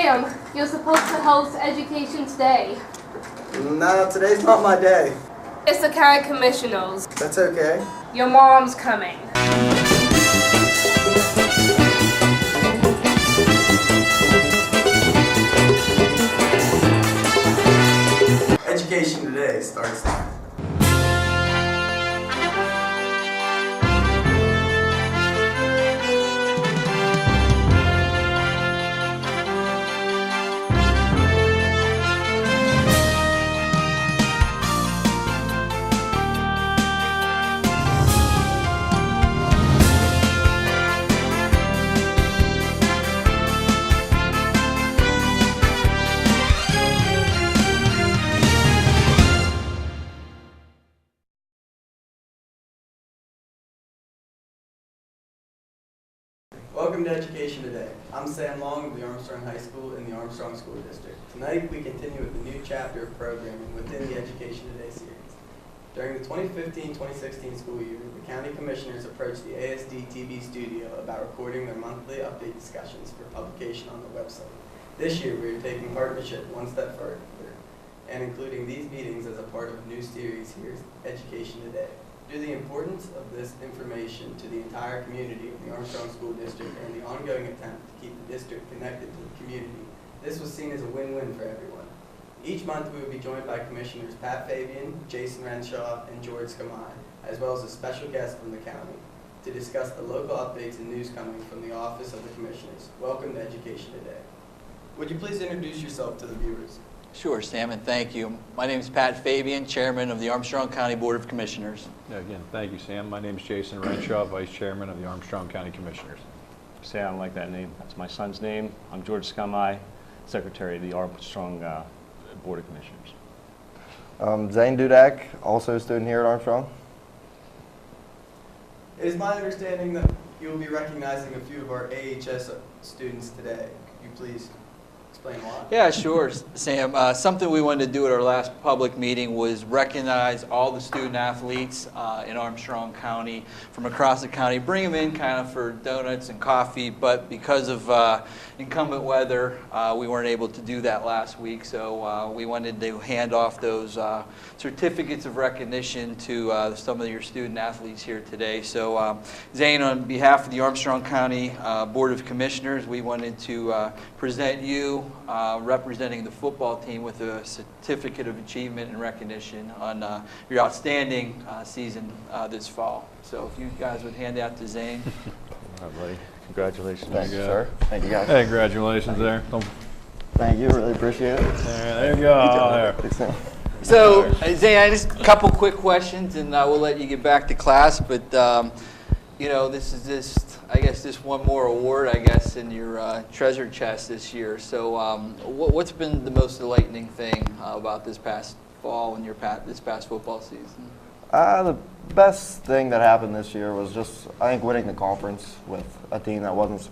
Sam, you're supposed to host Education Today. No, today's not my day. It's the county commissioners. That's okay. Your mom's coming. Education Today starts now. Welcome to Education Today. I'm Sam Long of the Armstrong High School in the Armstrong School District. Tonight we continue with the new chapter of programming within the Education Today series. During the 2015-2016 school year, the County Commissioners approached the ASD TV studio about recording their monthly update discussions for publication on the website. This year we are taking partnership one step further and including these meetings as a part of a new series here at Education Today. Due to the importance of this information to the entire community of the Armstrong School District and the ongoing attempt to keep the district connected to the community, this was seen as a win-win for everyone. Each month we will be joined by Commissioners Pat Fabian, Jason Renshaw, and George Skamai, as well as a special guest from the county, to discuss the local updates and news coming from the Office of the Commissioners. Welcome to Education Today. Would you please introduce yourself to the viewers? Sure, Sam, and thank you. My name is Pat Fabian, Chairman of the Armstrong County Board of Commissioners. Yeah, again, thank you, Sam. My name is Jason Renshaw, Vice Chairman of the Armstrong County Commissioners. Sam, I like that name. That's my son's name. I'm George Skamai, Secretary of the Armstrong Board of Commissioners. Zane Dudak, also a student here at Armstrong. It is my understanding that you will be recognizing a few of our AHS students today. Could you please explain why? Yeah, sure, Sam. Something we wanted to do at our last public meeting was recognize all the student athletes in Armstrong County from across the county, bring them in kind of for donuts and coffee, but because of inclement weather, we weren't able to do that last week, so we wanted to hand off those certificates of recognition to some of your student athletes here today. So Zane, on behalf of the Armstrong County Board of Commissioners, we wanted to present you representing the football team with a certificate of achievement and recognition on your outstanding season this fall. So if you guys would hand that to Zane. All right, buddy. Congratulations. Thank you, sir. Thank you, guys. Hey, congratulations there. Thank you. Really appreciate it. There you go. There. So, Zane, just a couple quick questions, and we'll let you get back to class. But you know, this is just, I guess, just one more award, I guess, in your treasure chest this year. So, what's been the most enlightening thing about this past fall and this past football season? The best thing that happened this year was just, I think, winning the conference with a team that wasn't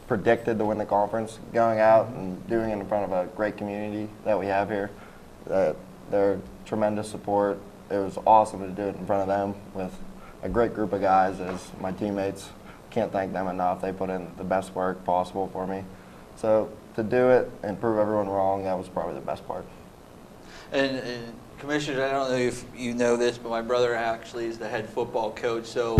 predicted to win the conference, going out and doing it in front of a great community that we have here. Their tremendous support. It was awesome to do it in front of them with a great group of guys as my teammates. Can't thank them enough. They put in the best work possible for me. So to do it and prove everyone wrong, that was probably the best part. And Commissioner, I don't know if you know this, but my brother actually is the head football coach. So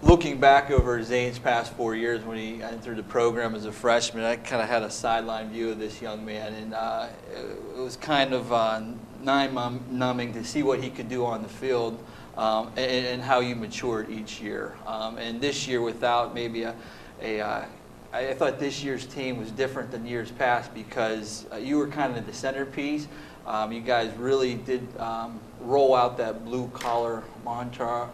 looking back over Zane's past 4 years when he entered the program as a freshman, I kind of had a sideline view of this young man, and it was kind of numbing to see what he could do on the field and how you matured each year. And this year, without maybe I thought this year's team was different than years past because you were kind of the centerpiece. You guys really did roll out that blue collar mantra,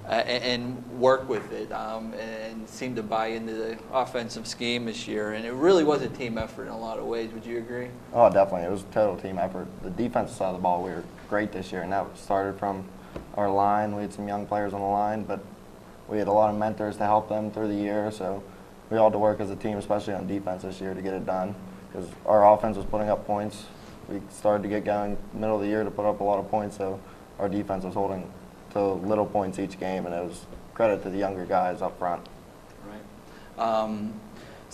and work with it, and seemed to buy into the offensive scheme this year. And it really was a team effort in a lot of ways. Would you agree? Oh, definitely. It was a total team effort. The defensive side of the ball, we were great this year, and that started from our line. We had some young players on the line, but we had a lot of mentors to help them through the year. So we all had to work as a team, especially on defense this year, to get it done. Because our offense was putting up points. We started to get going middle of the year to put up a lot of points, so our defense was holding to little points each game, and it was credit to the younger guys up front. Right.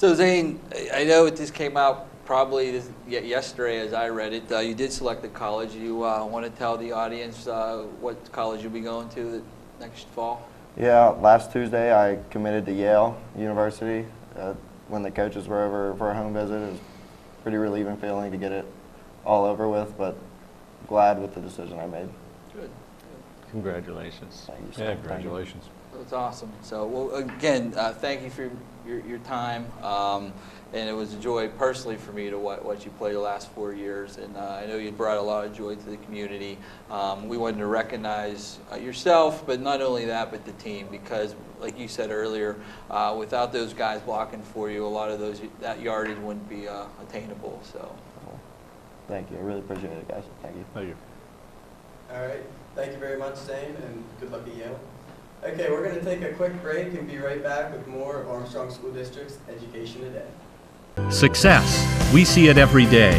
So Zane, I know this came out probably yesterday as I read it. You did select a college. You want to tell the audience what college you'll be going to next fall? Yeah, last Tuesday I committed to Yale University. When the coaches were over for a home visit, it was a pretty relieving feeling to get it all over with, but glad with the decision I made. Good. Congratulations. Thank you, sir. Yeah, congratulations. That's awesome. So, well, again, thank you for your time. And it was a joy personally for me to watch you play the last 4 years. And I know you brought a lot of joy to the community. We wanted to recognize yourself, but not only that, but the team, because like you said earlier, without those guys blocking for you, a lot of that yardage wouldn't be attainable. So, Thank you. I really appreciate it, guys. Thank you. Thank you. All right. Thank you very much, Zane, and good luck at Yale. Okay, we're going to take a quick break and be right back with more of Armstrong School District's Education Today. Success. We see it every day.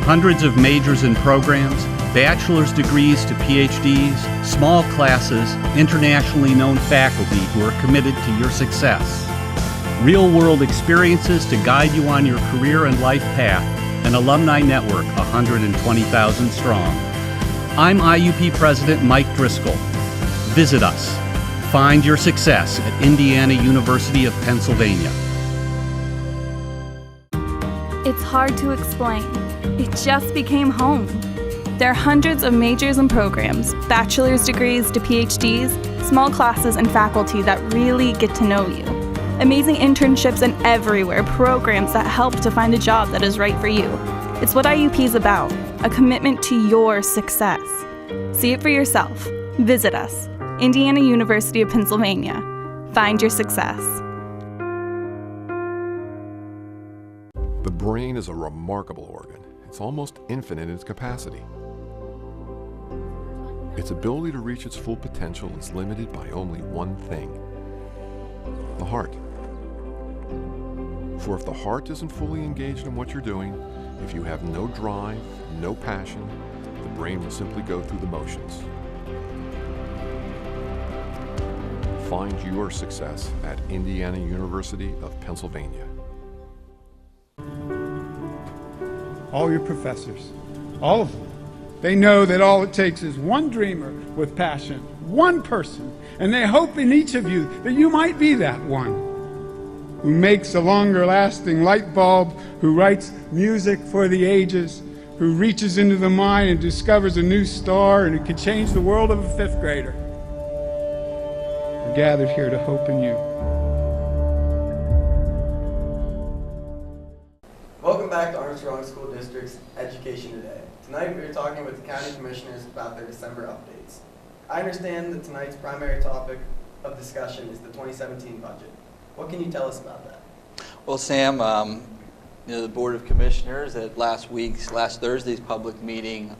Hundreds of majors and programs, bachelor's degrees to PhDs, small classes, internationally known faculty who are committed to your success. Real-world experiences to guide you on your career and life path. An alumni network 120,000 strong. I'm IUP President Mike Driscoll. Visit us. Find your success at Indiana University of Pennsylvania. It's hard to explain. It just became home. There are hundreds of majors and programs, bachelor's degrees to PhDs, small classes and faculty that really get to know you. Amazing internships and everywhere, programs that help to find a job that is right for you. It's what IUP is about, a commitment to your success. See it for yourself. Visit us, Indiana University of Pennsylvania. Find your success. The brain is a remarkable organ. It's almost infinite in its capacity. Its ability to reach its full potential is limited by only one thing: the heart. For if the heart isn't fully engaged in what you're doing, if you have no drive, no passion, the brain will simply go through the motions. Find your success at Indiana University of Pennsylvania. All your professors, all of them, they know that all it takes is one dreamer with passion, one person, and they hope in each of you that you might be that one who makes a longer-lasting light bulb, who writes music for the ages, who reaches into the mind and discovers a new star, and who can change the world of a fifth grader. We're gathered here to hope in you. Welcome back to Armstrong School District's Education Today. Tonight we are talking with the county commissioners about their December updates. I understand that tonight's primary topic of discussion is the 2017 budget. What can you tell us about that? Well, Sam, the Board of Commissioners at last Thursday's public meeting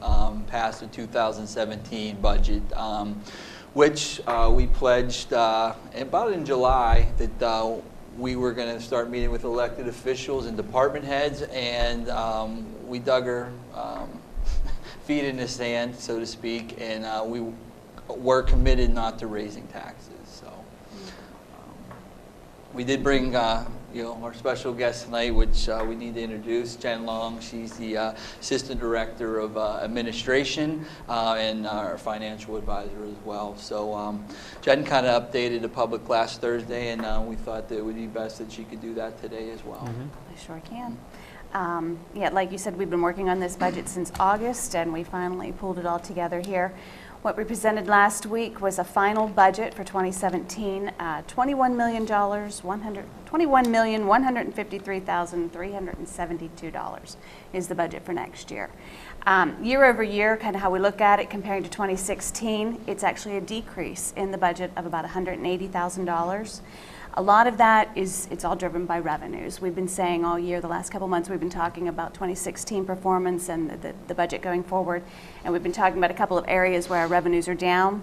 passed the 2017 budget, which we pledged about in July that we were going to start meeting with elected officials and department heads, and we dug our feet in the sand, so to speak, and we were committed not to raising taxes. So we did bring our special guest tonight, which we need to introduce, Jen Long. She's the Assistant Director of Administration and our financial advisor as well. So Jen kind of updated the public last Thursday, and we thought that it would be best that she could do that today as well. I sure can. Yeah, like you said, we've been working on this budget since August, and we finally pulled it all together here. What we presented last week was a final budget for 2017, $21,153,372 is the budget for next year. Year over year, kind of how we look at it, comparing to 2016, it's actually a decrease in the budget of about $180,000. A lot of that it's all driven by revenues. We've been saying all year, the last couple months, we've been talking about 2016 performance and the budget going forward, and we've been talking about a couple of areas where our revenues are down.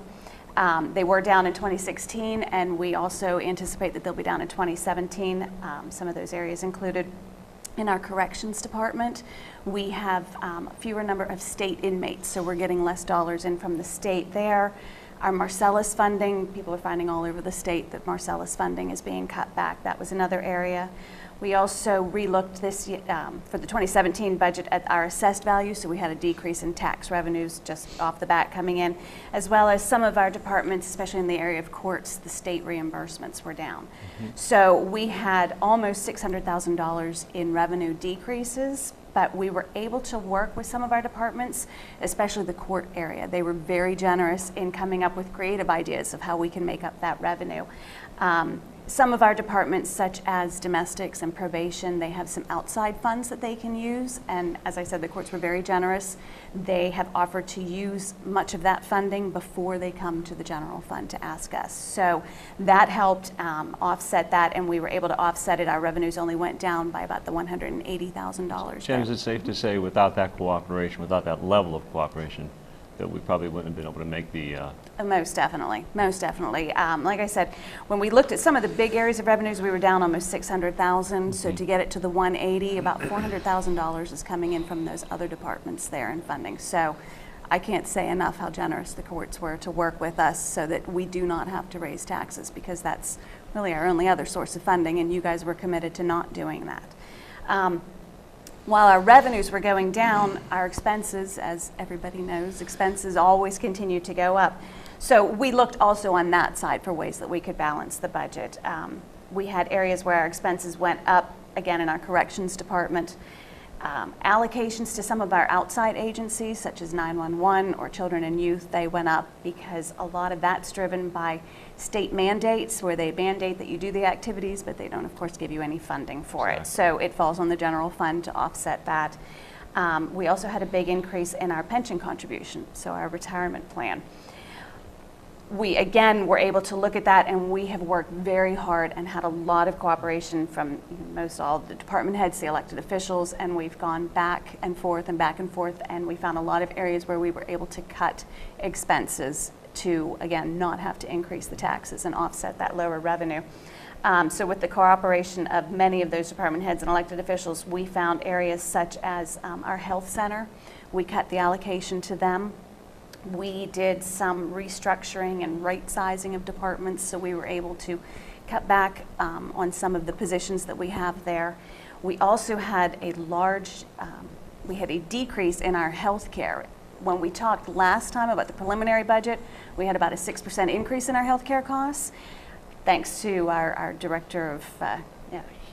They were down in 2016, and we also anticipate that they'll be down in 2017. Some of those areas included in our corrections department. We have a fewer number of state inmates, so we're getting less dollars in from the state there. Our Marcellus funding, people are finding all over the state that Marcellus funding is being cut back. That was another area. We also relooked this for the 2017 budget at our assessed value, so we had a decrease in tax revenues just off the bat coming in, as well as some of our departments, especially in the area of courts, the state reimbursements were down. So we had almost $600,000 in revenue decreases, but we were able to work with some of our departments, especially the court area. They were very generous in coming up with creative ideas of how we can make up that revenue. Some of our departments, such as domestics and probation, they have some outside funds that they can use, and as I said, the courts were very generous. They have offered to use much of that funding before they come to the general fund to ask us. So that helped offset that, and we were able to offset it. Our revenues only went down by about the $180,000. Jen, is it safe to say without that cooperation, without that level of cooperation, that we probably wouldn't have been able to make the... Most definitely, most definitely. Like I said, when we looked at some of the big areas of revenues, we were down almost $600,000. So to get it to the 180, about $400,000 is coming in from those other departments there in funding. So I can't say enough how generous the courts were to work with us so that we do not have to raise taxes, because that's really our only other source of funding, and you guys were committed to not doing that. While our revenues were going down, our expenses, as everybody knows, expenses always continue to go up. So we looked also on that side for ways that we could balance the budget. We had areas where our expenses went up, again, in our corrections department. Allocations to some of our outside agencies, such as 911 or Children and Youth, they went up because a lot of that's driven by state mandates, where they mandate that you do the activities, but they don't, of course, give you any funding for it. So it falls on the general fund to offset that. We also had a big increase in our pension contribution, so our retirement plan. We, again, were able to look at that, and we have worked very hard and had a lot of cooperation from most all the department heads, the elected officials, and we've gone back and forth, and we found a lot of areas where we were able to cut expenses to, again, not have to increase the taxes and offset that lower revenue. So with the cooperation of many of those department heads and elected officials, we found areas such as our health center. We cut the allocation to them. We did some restructuring and right sizing of departments, so we were able to cut back on some of the positions that we have there. We also had a decrease in our health care. When we talked last time about the preliminary budget, we had about a 6% increase in our health care costs. Thanks to our Director of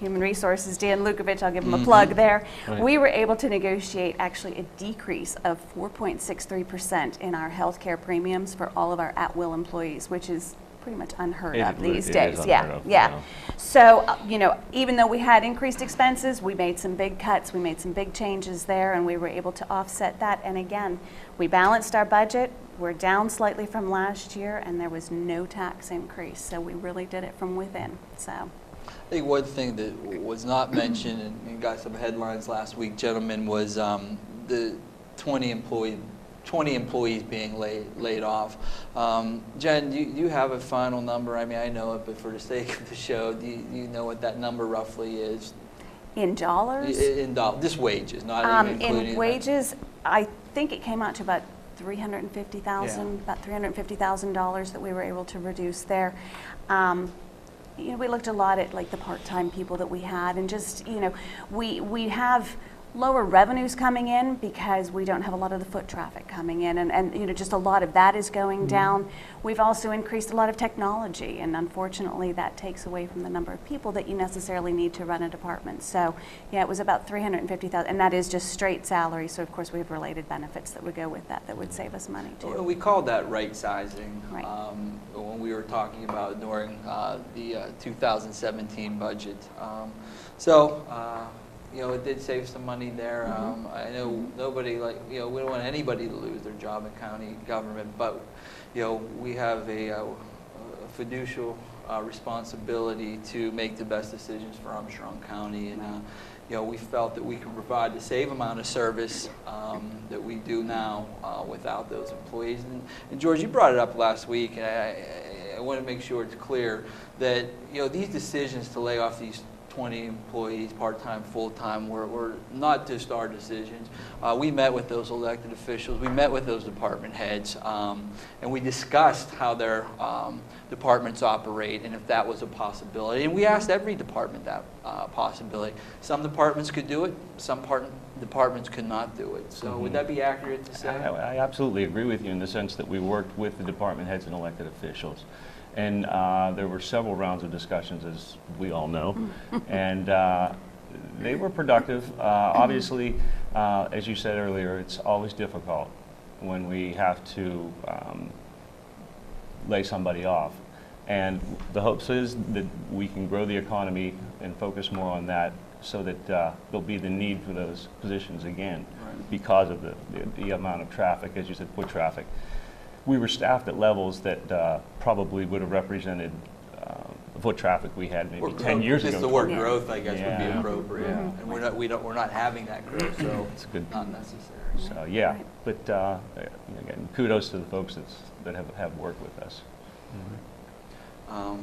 Human Resources, Dan Lukovich, I'll give him a plug there. Right. We were able to negotiate actually a decrease of 4.63% in our health care premiums for all of our at-will employees, which is pretty much unheard of these days. Yeah. So, even though we had increased expenses, we made some big cuts, we made some big changes there, and we were able to offset that. And again, we balanced our budget. We're down slightly from last year, and there was no tax increase. So we really did it from within. So I think one thing that was not mentioned and got some headlines last week, gentlemen, was the 20 employees being laid off. Jen, do you have a final number? I mean, I know it, but for the sake of the show, do you know what that number roughly is? In dollars? In dollars, just wages, not even including... In wages, I think it came out to about $350,000, about $350,000 that we were able to reduce there. We looked a lot at like the part-time people that we had, and just, we have lower revenues coming in because we don't have a lot of the foot traffic coming in, and just a lot of that is going down. We've also increased a lot of technology, and unfortunately that takes away from the number of people that you necessarily need to run a department. So yeah, it was about $350,000, and that is just straight salary. So of course we have related benefits that would go with that would save us money too. Well, we called that right sizing right. When we were talking about during the 2017 budget. It did save some money there. I know nobody we don't want anybody to lose their job in county government, but we have a fiducial responsibility to make the best decisions for Armstrong County, and we felt that we could provide the same amount of service that we do now without those employees. And George, you brought it up last week, and I want to make sure it's clear that these decisions to lay off these 20 employees, part-time, full-time, were not just our decisions. We met with those elected officials, we met with those department heads, and we discussed how their departments operate and if that was a possibility. And we asked every department that possibility. Some departments could do it, some departments could not do it. So would that be accurate to say? I absolutely agree with you in the sense that we worked with the department heads and elected officials. And there were several rounds of discussions, as we all know, and they were productive. Obviously, as you said earlier, it's always difficult when we have to lay somebody off. And the hopes is that we can grow the economy and focus more on that so that there'll be the need for those positions again because of the amount of traffic, as you said, foot traffic. We were staffed at levels that probably would have represented the foot traffic we had maybe 10 years ago. Just the word growth, I guess, would be appropriate. Mm-hmm. And we're not having that growth, so it's good. Not necessary. So yeah, but again, kudos to the folks that have worked with us. All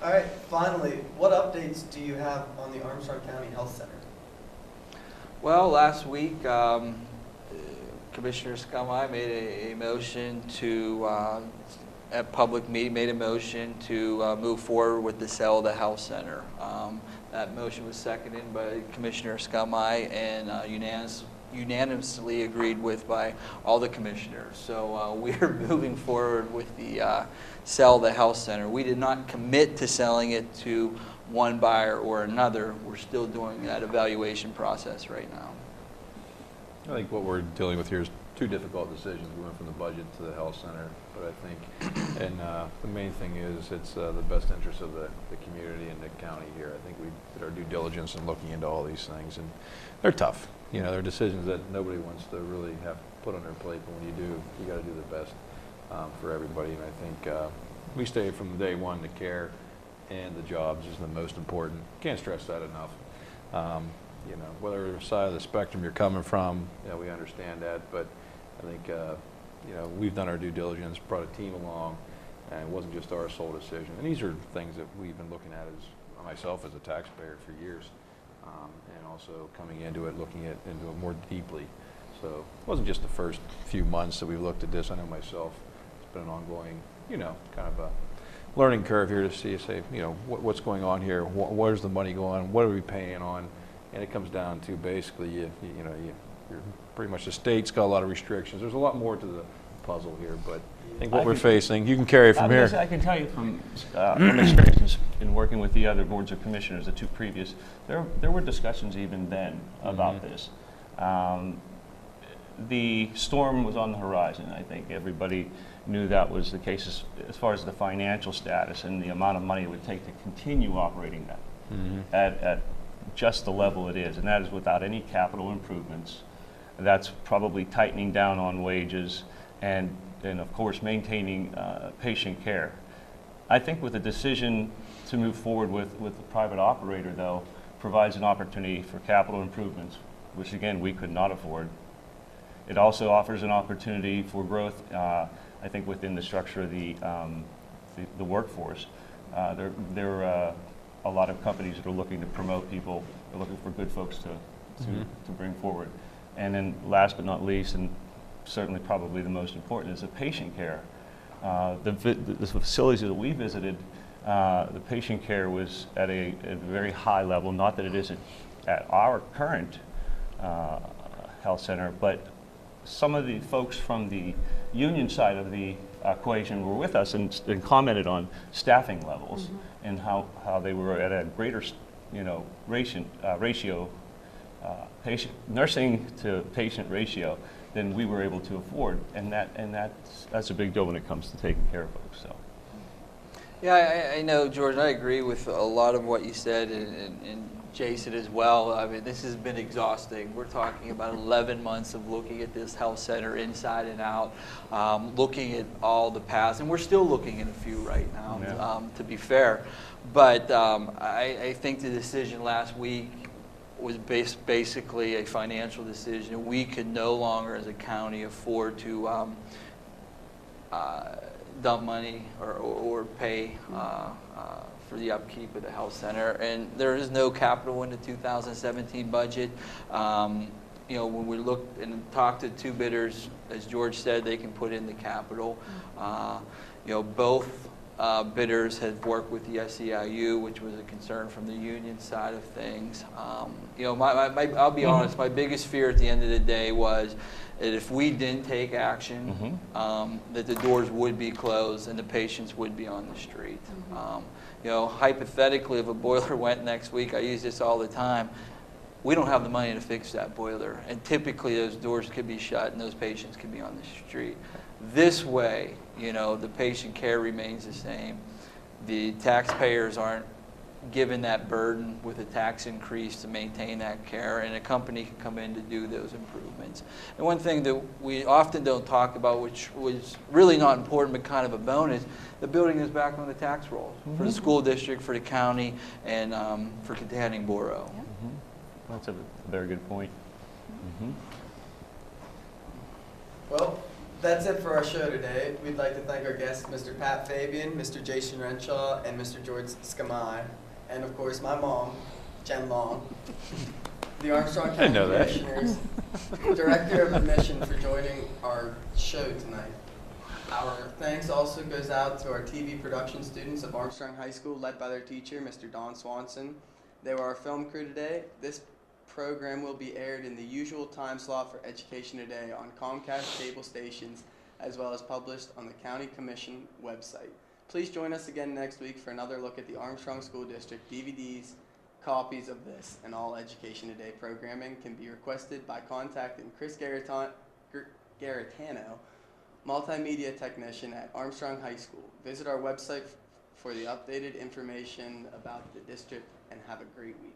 right, finally, what updates do you have on the Armstrong County Health Center? Well, last week, Commissioner Scumai made a motion to, at public meeting, made a motion to move forward with the sale of the health center. That motion was seconded by Commissioner Scumai and unanimously agreed with by all the commissioners. So we are moving forward with the sell the health center. We did not commit to selling it to one buyer or another. We're still doing that evaluation process right now. I think what we're dealing with here is two difficult decisions. We went from the budget to the health center, but I think, and the main thing is it's the best interest of the community and the county here. I think we did our due diligence in looking into all these things, and they're tough. You know, they're decisions that nobody wants to really have put on their plate, but when you do, you got to do the best for everybody. And I think we stay from day one, the care and the jobs is the most important. Can't stress that enough. You know, whether side of the spectrum you're coming from, you know, we understand that, but I think, you know, we've done our due diligence, brought a team along, and it wasn't just our sole decision. And these are things that we've been looking at as myself as a taxpayer for years, and also coming into it, looking into it more deeply. So it wasn't just the first few months that we looked at this. I know myself, it's been an ongoing, you know, kind of a learning curve here to see, say, you know, what's going on here, where's the money going, what are we paying on? And it comes down to basically, you're pretty much the state's got a lot of restrictions. There's a lot more to the puzzle here, but I think what we're facing, you can carry it from here. I can tell you from experience in working with the other boards of commissioners, the two previous, there were discussions even then about this. The storm was on the horizon. I think everybody knew that was the case as far as the financial status and the amount of money it would take to continue operating that at just the level it is, and that is without any capital improvements. That's probably tightening down on wages and of course maintaining patient care. I think with the decision to move forward with the private operator, though, provides an opportunity for capital improvements, which again we could not afford. It also offers an opportunity for growth, I think, within the structure of the workforce. There are a lot of companies that are looking to promote people, they're looking for good folks to bring forward. And then last but not least, and certainly probably the most important, is the patient care. The facilities that we visited, the patient care was at a very high level, not that it isn't at our current health center, but some of the folks from the union side of the equation were with us and commented on staffing levels and how they were at a greater, ratio, patient nursing to patient ratio than we were able to afford, and that's a big deal when it comes to taking care of folks. So. Yeah, I know, George, I agree with a lot of what you said, and Jason as well. I mean, this has been exhausting. We're talking about 11 months of looking at this health center inside and out, looking at all the paths, and we're still looking at a few right now, to be fair. But I think the decision last week was basically a financial decision. We could no longer, as a county, afford to dump money or pay for the upkeep of the health center. And there is no capital in the 2017 budget. When we looked and talked to two bidders, as George said, they can put in the capital. Both bidders had worked with the SEIU, which was a concern from the union side of things. I'll be honest, my biggest fear at the end of the day was that if we didn't take action, that the doors would be closed and the patients would be on the street. Hypothetically, if a boiler went next week, I use this all the time, we don't have the money to fix that boiler. And typically those doors could be shut and those patients could be on the street. This way, the patient care remains the same. The taxpayers aren't given that burden with a tax increase to maintain that care, and a company can come in to do those improvements. And one thing that we often don't talk about, which was really not important but kind of a bonus, the building is back on the tax rolls for the school district, for the county, and for Kittanning Borough. Yeah. That's a very good point. Well, that's it for our show today. We'd like to thank our guests, Mr. Pat Fabian, Mr. Jason Renshaw, and Mr. George Skamai, and of course my mom, Jen Long, the Armstrong County Commissioners, Director of Admission, for joining our show tonight. Our thanks also goes out to our TV production students of Armstrong High School, led by their teacher, Mr. Don Swanson. They were our film crew today. This program will be aired in the usual time slot for Education Today on Comcast cable stations, as well as published on the County Commission website. Please join us again next week for another look at the Armstrong School District. DVDs, copies of this, and all Education Today programming can be requested by contacting Chris Garetano, multimedia technician at Armstrong High School. Visit our website for the updated information about the district, and have a great week.